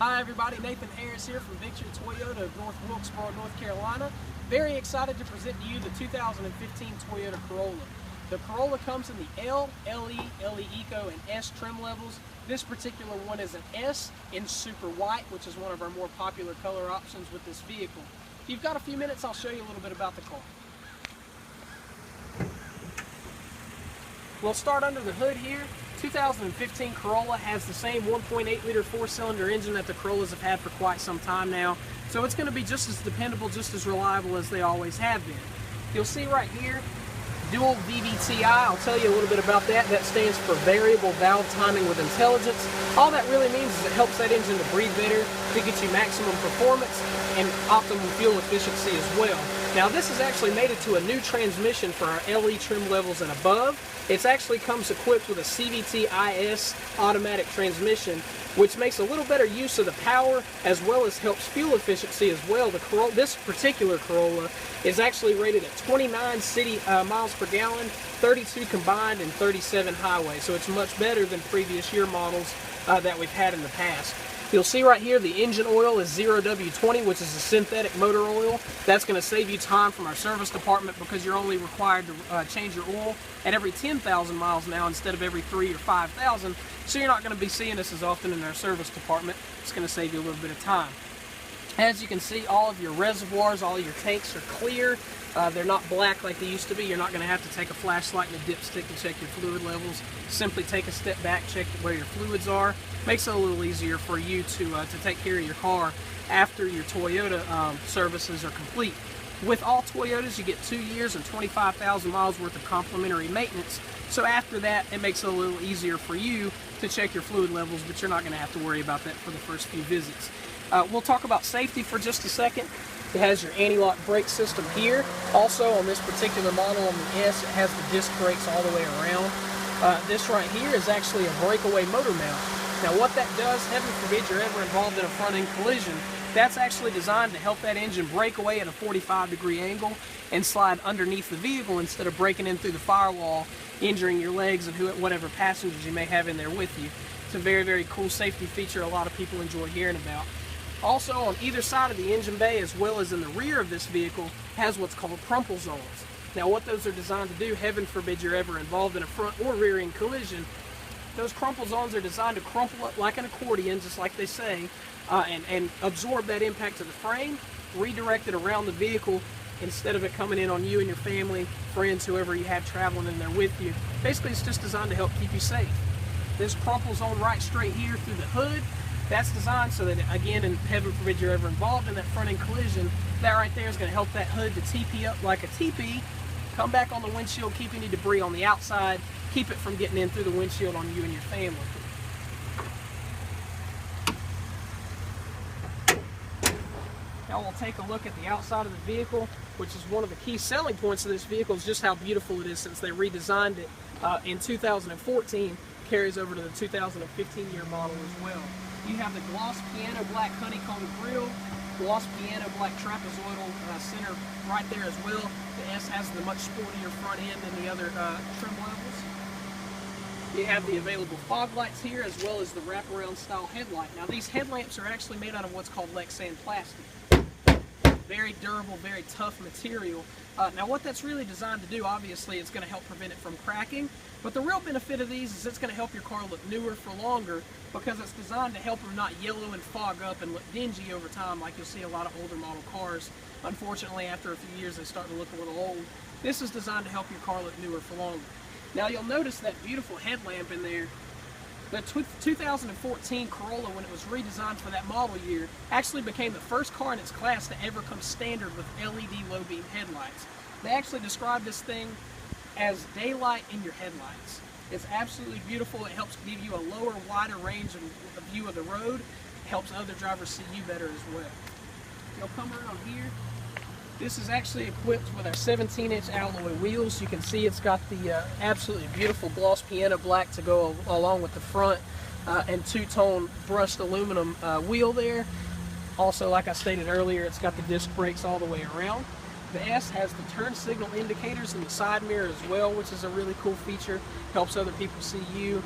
Hi everybody, Nathan Harris here from Victory Toyota of North Wilkesboro, North Carolina. Very excited to present to you the 2015 Toyota Corolla. The Corolla comes in the L, LE, LE Eco, and S trim levels. This particular one is an S in super white, which is one of our more popular color options with this vehicle. If you've got a few minutes, I'll show you a little bit about the car. We'll start under the hood here. 2015 Corolla has the same 1.8 liter four-cylinder engine that the Corollas have had for quite some time now. So it's going to be just as dependable, just as reliable as they always have been. You'll see right here, dual VVTi. I'll tell you a little bit about that. That stands for variable valve timing with intelligence. All that really means is it helps that engine to breathe better, to get you maximum performance and optimum fuel efficiency as well. Now this has actually made it to a new transmission for our LE trim levels and above. It actually comes equipped with a CVT-IS automatic transmission, which makes a little better use of the power as well as helps fuel efficiency as well. This particular Corolla is actually rated at 29 city miles per gallon, 32 combined, and 37 highway. So it's much better than previous year models that we've had in the past. You'll see right here the engine oil is 0W20, which is a synthetic motor oil. That's going to save you time from our service department because you're only required to change your oil at every 10,000 miles now instead of every 3,000 or 5,000. So you're not going to be seeing this as often in our service department. It's going to save you a little bit of time. As you can see, all of your reservoirs, all your tanks are clear. They're not black like they used to be. You're not going to have to take a flashlight and a dipstick to check your fluid levels. Simply take a step back, check where your fluids are. Makes it a little easier for you to take care of your car after your Toyota services are complete. With all Toyotas, you get 2 years and 25,000 miles worth of complimentary maintenance. So after that, it makes it a little easier for you to check your fluid levels, but you're not going to have to worry about that for the first few visits. We'll talk about safety for just a second. It has your anti-lock brake system here. Also on this particular model on the S, it has the disc brakes all the way around. This right here is actually a breakaway motor mount. Now what that does, heaven forbid you're ever involved in a front-end collision, that's actually designed to help that engine break away at a 45-degree angle and slide underneath the vehicle instead of breaking in through the firewall, injuring your legs and whatever passengers you may have in there with you. It's a very, very cool safety feature a lot of people enjoy hearing about. Also, on either side of the engine bay, as well as in the rear of this vehicle, has what's called crumple zones. Now what those are designed to do, heaven forbid you're ever involved in a front or rear end collision, those crumple zones are designed to crumple up like an accordion, just like they say, and absorb that impact to the frame, redirect it around the vehicle instead of it coming in on you and your family, friends, whoever you have traveling in there with you. Basically, it's just designed to help keep you safe. This crumple zone right straight here through the hood, that's designed so that, again, and heaven forbid you're ever involved in that front-end collision, that right there is going to help that hood to TP up like a teepee, come back on the windshield, keep any debris on the outside, keep it from getting in through the windshield on you and your family. Now we'll take a look at the outside of the vehicle, which is one of the key selling points of this vehicle, is just how beautiful it is since they redesigned it in 2014, carries over to the 2015 year model as well. You have the gloss piano black honeycomb grille, gloss piano black trapezoidal center right there as well. The S has the much sportier front end than the other trim levels. You have the available fog lights here as well as the wraparound style headlight. Now these headlamps are actually made out of what's called Lexan plastic. Very durable, very tough material. Now what that's really designed to do, obviously, it's going to help prevent it from cracking, but the real benefit of these is it's going to help your car look newer for longer because it's designed to help them not yellow and fog up and look dingy over time like you'll see a lot of older model cars. Unfortunately, after a few years they start to look a little old. This is designed to help your car look newer for longer. Now you'll notice that beautiful headlamp in there. The 2014 Corolla, when it was redesigned for that model year, actually became the first car in its class to ever come standard with LED low beam headlights. They actually describe this thing as daylight in your headlights. It's absolutely beautiful. It helps give you a lower, wider range of view of the road. It helps other drivers see you better as well. You'll come around here. This is actually equipped with our 17-inch alloy wheels. You can see it's got the absolutely beautiful gloss piano black to go along with the front and two-tone brushed aluminum wheel there. Also, like I stated earlier, it's got the disc brakes all the way around. The S has the turn signal indicators in the side mirror as well, which is a really cool feature. Helps other people see you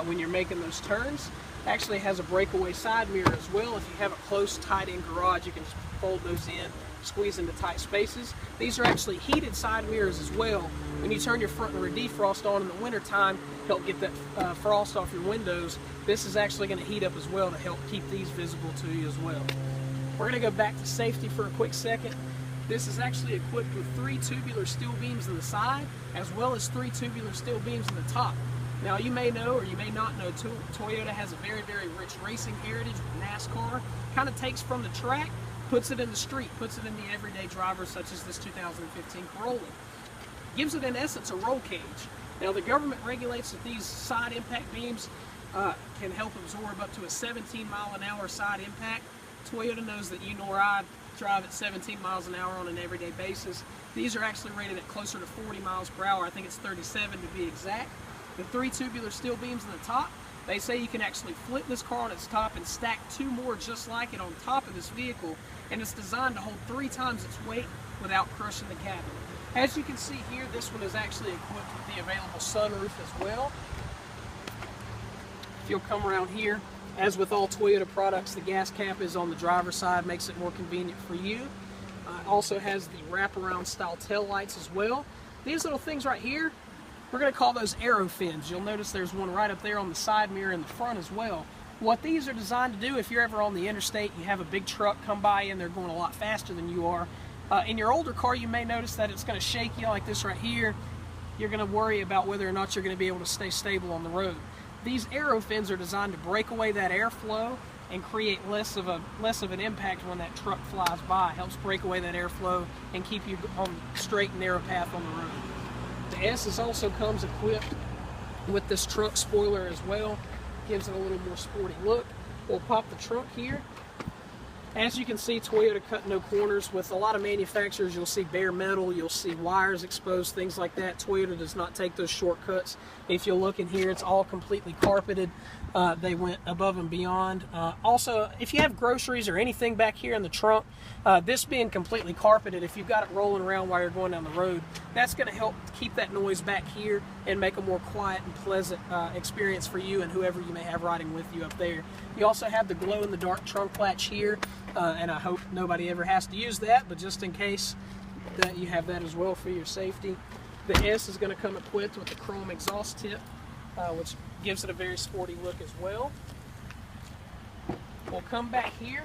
when you're making those turns. Actually has a breakaway side mirror as well. If you have a close, tight-in garage, you can just fold those in, squeeze into tight spaces. These are actually heated side mirrors as well. When you turn your front and rear defrost on in the winter time, help get that frost off your windows, this is actually going to heat up as well to help keep these visible to you as well. We're going to go back to safety for a quick second. This is actually equipped with 3 tubular steel beams in the side, as well as 3 tubular steel beams in the top. Now you may know, or you may not know, Toyota has a very, very rich racing heritage with NASCAR. Kind of takes from the track, puts it in the street, puts it in the everyday driver, such as this 2015 Corolla. Gives it, in essence, a roll cage. Now the government regulates that these side impact beams can help absorb up to a 17-mile-an-hour side impact. Toyota knows that you nor I drive at 17 miles an hour on an everyday basis. These are actually rated at closer to 40 miles per hour. I think it's 37 to be exact. The 3 tubular steel beams in the top, they say you can actually flip this car on its top and stack 2 more just like it on top of this vehicle, and it's designed to hold 3 times its weight without crushing the cabin. As you can see here, this one is actually equipped with the available sunroof as well. If you'll come around here, as with all Toyota products, the gas cap is on the driver's side, makes it more convenient for you. It also has the wraparound style tail lights as well. These little things right here, we're going to call those aero fins. You'll notice there's one right up there on the side mirror in the front as well. What these are designed to do, if you're ever on the interstate, you have a big truck come by and they're going a lot faster than you are. In your older car, you may notice that it's going to shake you like this right here. You're going to worry about whether or not you're going to be able to stay stable on the road. These aero fins are designed to break away that airflow and create less of an impact when that truck flies by. It helps break away that airflow and keep you on straight and narrow path on the road. The S also comes equipped with this trunk spoiler as well. Gives it a little more sporty look. We'll pop the trunk here. As you can see, Toyota cut no corners. With a lot of manufacturers, you'll see bare metal, you'll see wires exposed, things like that. Toyota does not take those shortcuts. If you look in here, it's all completely carpeted. They went above and beyond. Also, if you have groceries or anything back here in the trunk, this being completely carpeted, if you've got it rolling around while you're going down the road, that's going to help keep that noise back here and make a more quiet and pleasant experience for you and whoever you may have riding with you up there. You also have the glow-in-the-dark trunk latch here, and I hope nobody ever has to use that, but just in case, that you have that as well for your safety. The S is going to come equipped with the chrome exhaust tip, which gives it a very sporty look as well. We'll come back here.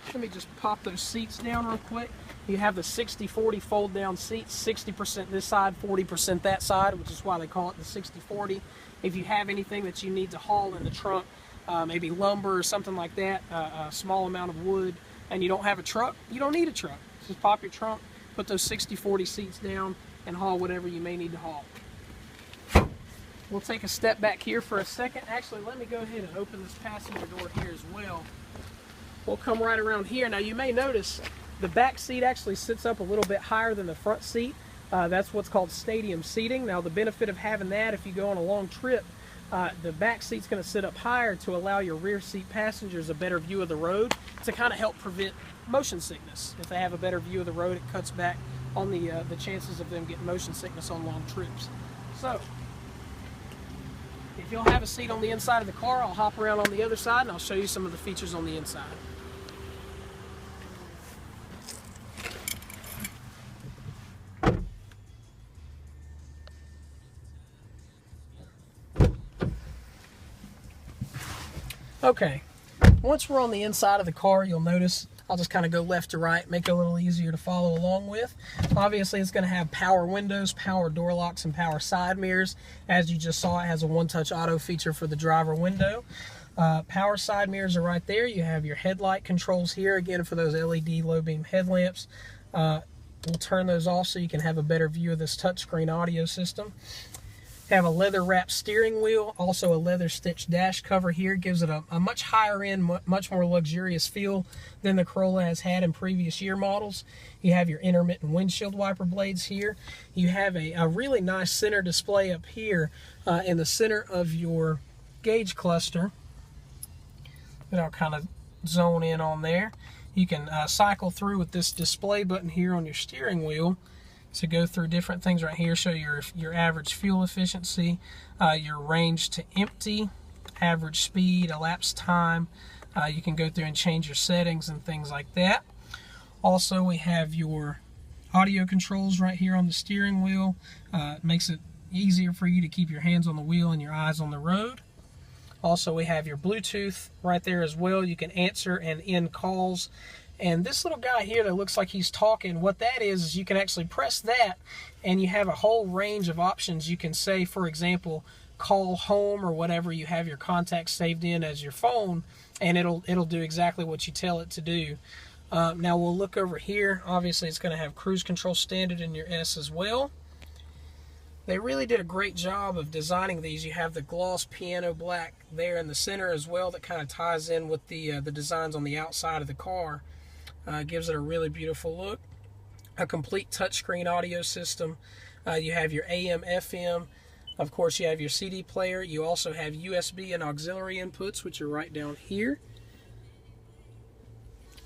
Let me just pop those seats down real quick. You have the 60-40 fold down seats, 60% this side, 40% that side, which is why they call it the 60-40. If you have anything that you need to haul in the trunk, maybe lumber or something like that, a small amount of wood, and you don't have a truck, you don't need a truck. Just pop your trunk, put those 60-40 seats down, and haul whatever you may need to haul. We'll take a step back here for a second. Actually, let me go ahead and open this passenger door here as well. We'll come right around here. Now you may notice the back seat actually sits up a little bit higher than the front seat. That's what's called stadium seating. Now the benefit of having that, if you go on a long trip, the back seat's going to sit up higher to allow your rear seat passengers a better view of the road, to kind of help prevent motion sickness. If they have a better view of the road, it cuts back on the chances of them getting motion sickness on long trips. So, if you'll have a seat on the inside of the car, I'll hop around on the other side and I'll show you some of the features on the inside. Okay, once we're on the inside of the car, you'll notice I'll just kind of go left to right, make it a little easier to follow along with. Obviously, it's going to have power windows, power door locks, and power side mirrors. As you just saw, it has a one-touch auto feature for the driver window. Power side mirrors are right there. You have your headlight controls here, again, for those LED low-beam headlamps. We'll turn those off so you can have a better view of this touchscreen audio system. Have a leather wrapped steering wheel, also a leather stitched dash cover here. Gives it a much higher end, much more luxurious feel than the Corolla has had in previous year models. You have your intermittent windshield wiper blades here. You have a really nice center display up here in the center of your gauge cluster. And I'll kind of zone in on there. You can cycle through with this display button here on your steering wheel to go through different things right here. Show your average fuel efficiency, your range to empty, average speed, elapsed time. You can go through and change your settings and things like that. Also, we have your audio controls right here on the steering wheel. It makes it easier for you to keep your hands on the wheel and your eyes on the road. Also, we have your Bluetooth right there as well. You can answer and end calls. And this little guy here that looks like he's talking, what that is you can actually press that and you have a whole range of options. You can say, for example, call home or whatever you have your contacts saved in as your phone, and it'll do exactly what you tell it to do. Now we'll look over here. Obviously it's going to have cruise control standard in your S as well. They really did a great job of designing these. You have the gloss piano black there in the center as well that kind of ties in with the designs on the outside of the car. Gives it a really beautiful look. A complete touchscreen audio system. You have your AM, FM. Of course, you have your CD player. You also have USB and auxiliary inputs, which are right down here.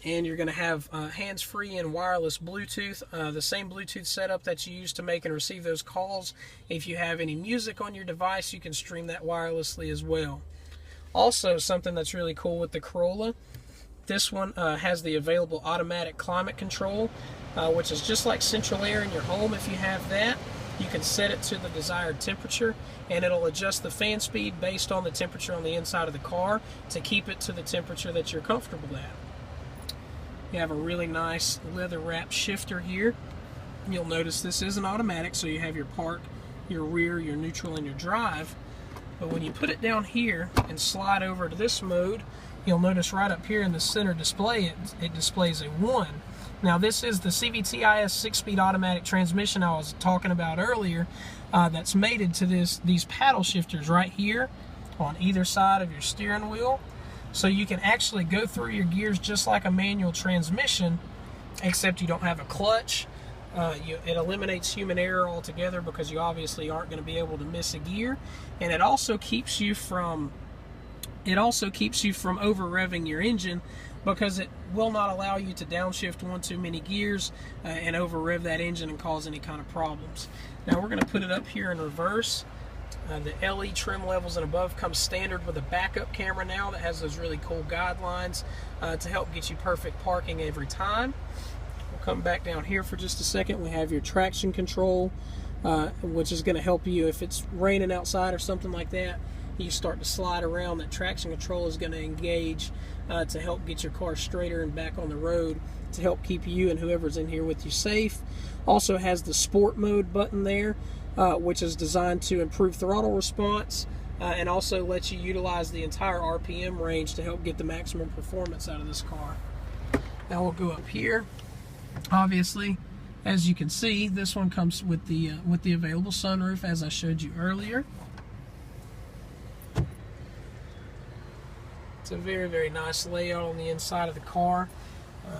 And you're going to have hands-free and wireless Bluetooth, the same Bluetooth setup that you use to make and receive those calls. If you have any music on your device, you can stream that wirelessly as well. Also, something that's really cool with the Corolla, this one has the available automatic climate control, which is just like central air in your home. If you have that, you can set it to the desired temperature, and it'll adjust the fan speed based on the temperature on the inside of the car to keep it to the temperature that you're comfortable at. You have a really nice leather wrap shifter here. You'll notice this is an automatic, so you have your park, your rear, your neutral, and your drive. But when you put it down here and slide over to this mode, you'll notice right up here in the center display, it displays a 1. Now this is the CVT-IS 6-speed automatic transmission I was talking about earlier, that's mated to these paddle shifters right here on either side of your steering wheel. So you can actually go through your gears just like a manual transmission, except you don't have a clutch. It eliminates human error altogether because you obviously aren't going to be able to miss a gear, and it also keeps you from over-revving your engine, because it will not allow you to downshift one too many gears and over-rev that engine and cause any kind of problems. Now we're going to put it up here in reverse. The LE trim levels and above come standard with a backup camera now that has those really cool guidelines to help get you perfect parking every time. We'll come back down here for just a second. We have your traction control, which is going to help you if it's raining outside or something like that. You start to slide around, that traction control is going to engage to help get your car straighter and back on the road, to help keep you and whoever's in here with you safe. Also has the sport mode button there, which is designed to improve throttle response and also lets you utilize the entire RPM range to help get the maximum performance out of this car. Now we'll go up here. Obviously, as you can see, this one comes with the available sunroof, as I showed you earlier. It's a very, very nice layout on the inside of the car.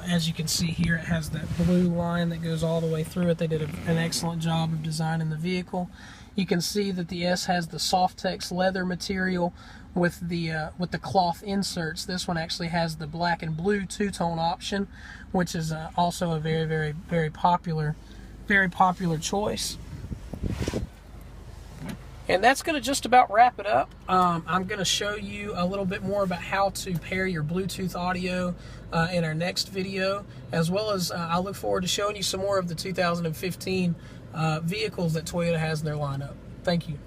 As you can see here, it has that blue line that goes all the way through it. They did an excellent job of designing the vehicle. You can see that the S has the Softex leather material with the cloth inserts. This one actually has the black and blue two-tone option, which is also a very, very, very popular choice. And that's going to just about wrap it up. I'm going to show you a little bit more about how to pair your Bluetooth audio in our next video, as well as I look forward to showing you some more of the 2015 vehicles that Toyota has in their lineup. Thank you.